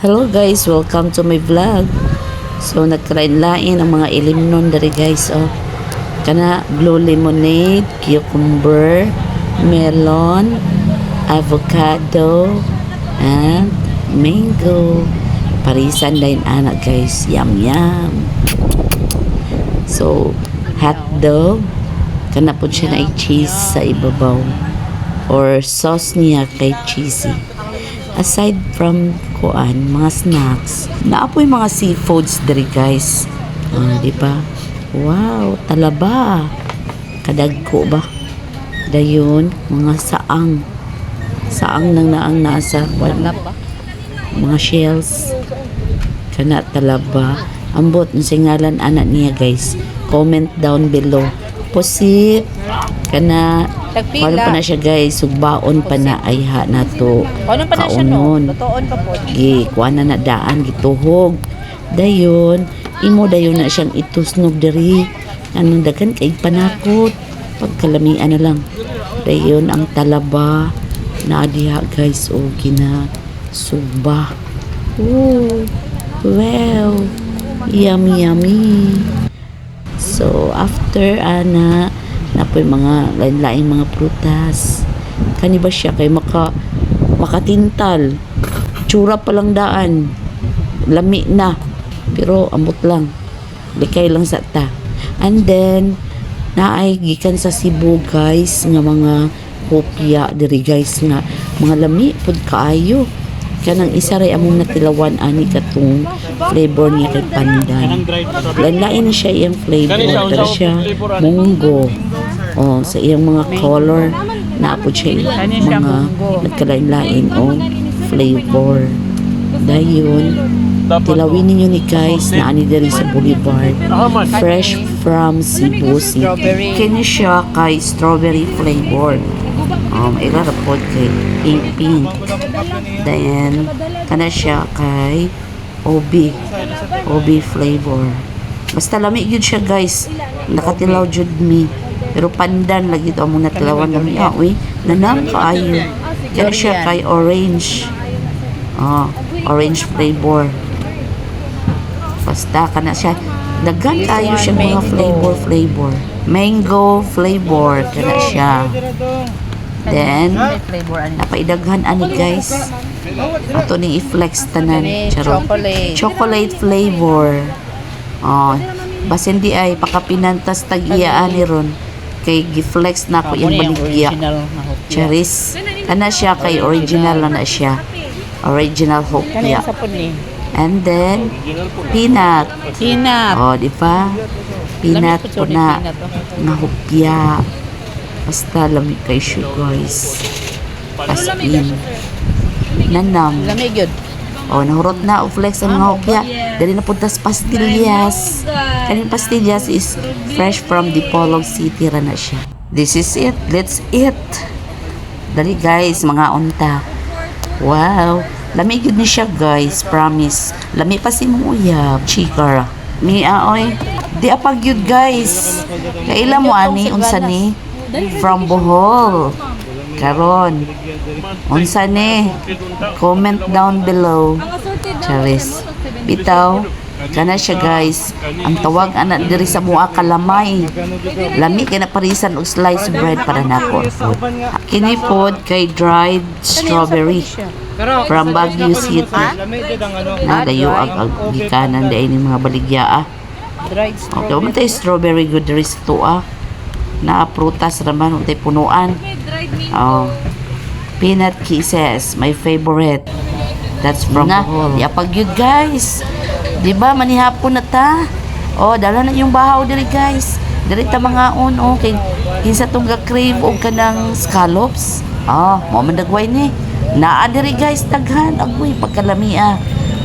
Hello guys, welcome to my vlog. So nagkalain-lain ang mga ilimnon dari guys. Oh, kana blue lemonade, cucumber, melon, avocado, and mango. Parisan din anak guys. Yum yum. So hot dog, kana po siya na cheese sa ibabaw or sauce niya kay cheesy. Aside from kuan, mga snacks, naapoy mga seafoods diri guys. Di ba? Wow, talaba. Kadagko ba? Dayon, mga saang. Saang nang naang nasa kuan. Mga shells. Kana talaba. Ambot ng singalan anak niya guys. Comment down below. Pusit. Kana paano pa na siya guys, sugbaon pa na ay ha na to kaunon. Kuha na daan, gituhog. Dayon, imo dayon na siyang itusnog diri. Anong dagan kay panakot. Pagkalamian na lang. Dayon ang talaba na diha guys, o gina sugba. Oh, wow. Yummy, yummy. So, after ana na po yung mga lain-laing mga prutas. Kani ba siya kay makatintal. Tsura pa lang daan. Lami na. Pero ambot lang. Likay lang sa ta. And then naay gikan sa Cebu guys nga mga kopya diri guys nga mga lami pud kaayo. Kanang isa ray among natilawan ani katong flavor niya kay pandan. Lain-lain na siya iyang flavor. Pero siya munggo. Oh, sa iyang mga color na po siya mga nagkalain-lain o flavor. Dayon, tilawin ninyo ni guys na ani diri sa Boulevard. Fresh from Cebu City. Kini siya kay strawberry flavor. Ilara po kay pink. Then, kana siya kay OB flavor. Basta lamig yun siya guys. Nakatilaw jud mi. Pero pandan lagi ito among natilawan kami. Nanam kaayo. Kaya siya kay orange. Orange flavor. Basta kana siya. Dagan tayo siya mga flavor. Mango flavor. Kana siya. Then, napaidaghan ani guys. Ato ni i-flex tanan. Chocolate flavor. Basin di ay pakapinantas tag-iyaan ni ron. Kay gi-flex na ko yung baligya. Charis. Kana siya kay original na siya. Original hopya. And then, peanut. Di ba? Peanut po na hopya. Basta lamig kay siya guys. As in. Nanam. Lamig yun. Nahurot na flex ang mga hopya. Dali na puntas pastillas. Kaning pastillas is fresh from Dipolog City ra na siya. This is it. Let's eat. Dali guys, mga unta. Wow. Lamig yun ni siya guys. Promise. Lamig pa si mong uyab. Chikara. Oy. Di apag yun guys. Kaila mo ani, unsa ni? From Bohol. Karon. Unsa ni? Comment down below. Charis. Bitaw. Kana siya guys. Ang tawag anak diri sa mua kalamay. Lami kay na parisan og slice bread para nako. Kini pod kay dried strawberry from Baguio City. Nadayo ang gikanan dai ni mga baligya Okay, man tay strawberry good diri sa tuwa. Na prutas raman untay punuan. Peanut kisses, my favorite. That's from Bohol. Yapag yun guys. Diba manihapon na ta? Dala na yung bahaw diri guys. Diri ta mga okay. Kinsa tong ga-crave og kanang scallops. Mo man dagway ni. Naa diri guys daghan agoy pagkalamia.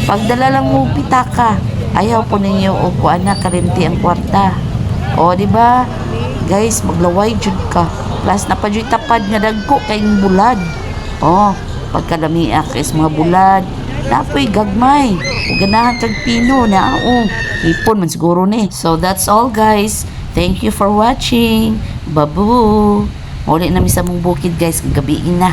Pagdala lang mo pitaka. Ayaw po ninyo og kuan na kalimti ang kwarta. Diba? Guys, maglaway jud ka. Plus na pa jud tapad nga dagko kay bulad. Pagkalamia kay mga bulad. Napoy gagmay. Ganahan kag pino na ipon man siguro ni. So that's all guys. Thank you for watching. Babu. Uli na mi sa mong bukid guys, gabi na.